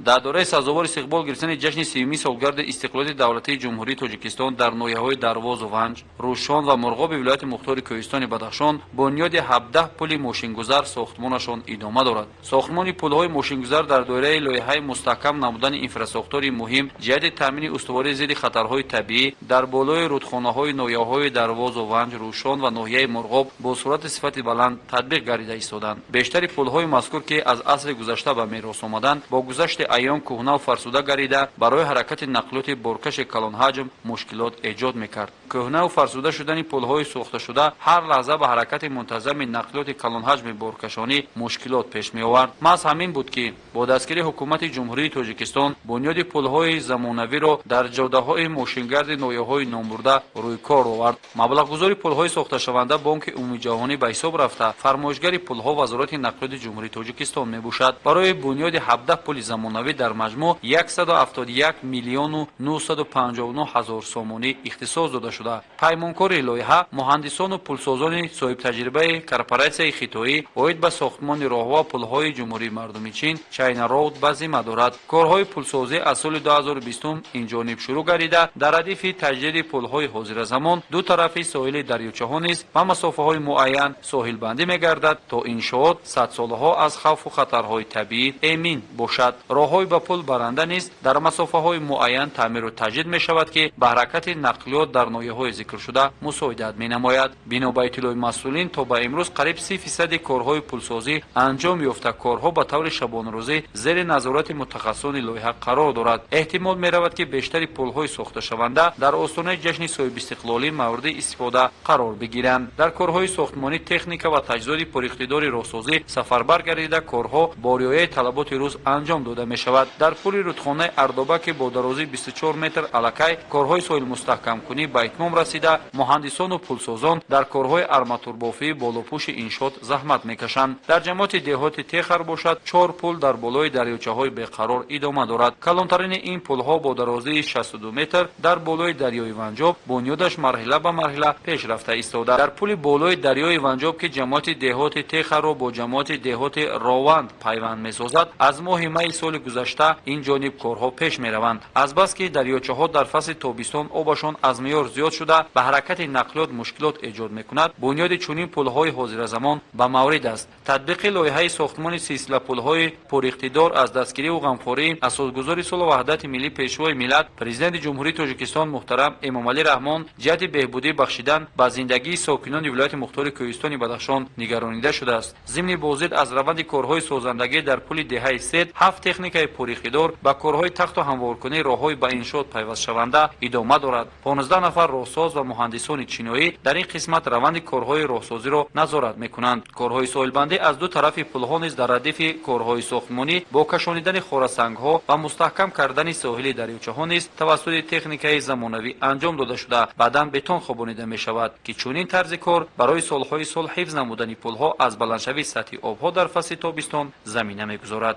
дар дораи сазовор истиқбол гирифтани ҷашни 30-уми солгарди истиқлолияти давлатии ҷумҳурии Тоҷикистон дар ноҳияҳои Дарвозу Ванҷ, Рӯшон ва Мурғоби вилояти мухтори Кӯҳистони Бадахшон бунёди 17 пули мошингузар сохтмонашон идома дорад. Сохтмони пулҳои мошингузар дар доираи лоиҳаи мустаҳкам намудани инфраструктури муҳим ҷиҳати таъмини устувории зидди хатарҳои табиӣ дар болои рудхонаҳои ноҳияҳои Дарвозу Ванҷ, Рӯшон ва ноҳияи Мурғоб бо сурати сифати баланд татбиқ гардида истоданд. Бештари пулҳои мазкур ки аз асри гузашта ба мерос омаданд, бо гузашти айём кӯҳнаву фарсуда гардида барои ҳаракати нақлиёти боркаши калонҳаҷм мушкилот эҷод мекард. Кӯҳнаву фарсуда шудани пулҳои сохташуда ҳар лаҳза ба ҳаракати мунтазами нақлиёти калонҳаҷми боркашонӣ мушкилот пеш меовард. маҳз ҳамин буд ки бо дастгирии ҳукумати ҷумҳурии Тоҷикистон бунёди пулҳои замонавиро дар ҷодаҳои мошингарди ноҳияҳои номбурда рӯй кор овард. Маблағгузори пулҳои сохташаванда Бонки Умумии Ҷаҳонӣ ба ҳисоб рафта, фармоишгари пулҳо Вазорати нақлиёти ҷумҳурии Тоҷикистон мебошад. Барои бунёди 17 пули замонавӣ дар маҷмӯъ 171 миллиону 959 ҳазор сомонӣ ихтисос дода шуда. Паймонкори лоиҳа муҳандисону пулсозони соҳибтаҷрибаи корпоратсияи хитоӣ оид ба сохтмони роҳҳо ва пулҳои ҷумҳурии мардуми Чин China Road ба зимма дорад. Корҳои пулсозӣ аз соли 2020 инҷониб шурӯъ гардида дар ҳадифи таҷдиди пулҳои ҳозиразамон ду тарафи соҳили дарёчаҳо низ ба масофаҳои муайян соҳилбандӣ мегардад, то иншоот садсолаҳо аз хавфу хатарҳои табиӣ эмин бошад. роҳҳои ба пул баранда низ дар масофаҳои муайян таъмиру таҷдид мешавад ки ба ҳаракати нақлиёт дар ноҳияҳои зикршуда мусоидат менамояд. бино ба иттилои масъулин, то ба имрӯз қариб 30% корҳои пулсозӣ анҷом ёфта. корҳо ба таври шабонарӯзӣ зери назорати мутахассисони лоиҳа қарор дорад. эҳтимол меравад ки бештари пулҳои сохташаванда дар остонаи ҷашни соҳибистиқлолӣ мавриди истифода қарор бигиранд. дар корҳои сохтмонӣ техника ва таҷҳизоти пуриқтидори роҳсозӣ сафарбар гардида корҳо бо риояи талаботи рӯз анҷом дода мешавад. дар пули рудхонаи Ардоба ки бо дарозии 24 метр алакай корҳои соҳилмустаҳкамкунӣ ба итмом расида, муҳандисону пулсозон дар корҳои арматурбофии болопӯши иншоот заҳмат мекашанд. дар ҷамоати деҳоти Техар бошад 4 пул дар болои дарёчаҳои беқарор идома дорад. калонтарини ин пулҳо бо дарозии 62 метр дар болои дарёи Ванҷоб бунёдаш марҳила ба марҳила пеш рафта истода. дар пули болои дарёи Ванҷоб ки ҷамоати деҳоти Техарро бо ҷамоати деҳоти Рованд пайванд месозад, аз моҳи майи соли гузашта ин ҷониб корҳо пеш мераванд. азбаски дарёчаҳо дар фасли тобистон обашон аз меъёр зиёд шуда ба ҳаракати нақлиёт мушкилот эҷод мекунад, бунёди чунин пулҳои ҳозиразамон ба маврид аст. татбиқи лоиҳаи сохтмони силсила пулҳои пуриқтидор аз дастгирию ғамхории асосгузори Сулҳу ваҳдати миллӣ пешвои миллат президенти ҷумҳурии Тоҷикистон муҳтарам Эмомалӣ Раҳмон ҷиҳати беҳбудӣ бахшидан ба зиндагии сокинони вилояти мухтори Кӯҳистони Бадахшон нигаронида шудааст. зимни бозид аз раванди корҳои созандагӣ дар пули деҳаи Сед 7 техникаи пуриқтидор ба корҳои тахту ҳамворкунии роҳҳои ба иншоот пайвастшаванда идома дорад. 15 нафар роҳсоз ва муҳандисони чиноӣ дар ин қисмат раванди корҳои роҳсозиро назорат мекунанд. корҳои соҳилбандӣ аз ду тарафи пулҳо низ дар ҳадифи корҳои сохтмонӣ бо кашонидани хорасангҳо ва мустаҳкам кардани соҳили дарёчаҳо низ тавассути техникаи замонавӣ анҷом дода шуда баъдан бетон хобонида мешавад, ки чунин тарзи кор барои солҳои сол ҳифз намудани пулҳо аз баландшавии сатҳи обҳо дар фасли тобистон замина мегузорад.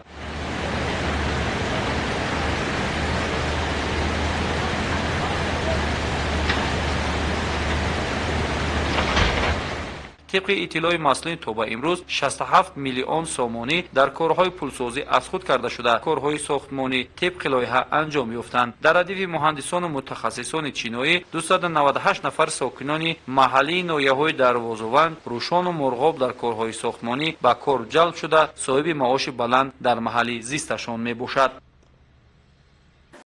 طبق اطلاع مسئولین تا به امروز 67 میلیون سومانی در کارهای پولسازی از خود کرده شده. کارهای ساختمانی طبق لایحه انجام یافتند. در ردیف مهندسان و متخصصان چینایی 298 نفر ساکنان محلی ناحیه‌های دروازه‌بند، روشان و مرغاب در کارهای ساختمانی به کار جلب شده صاحب معاش بلند در محلی زیستشان میباشد.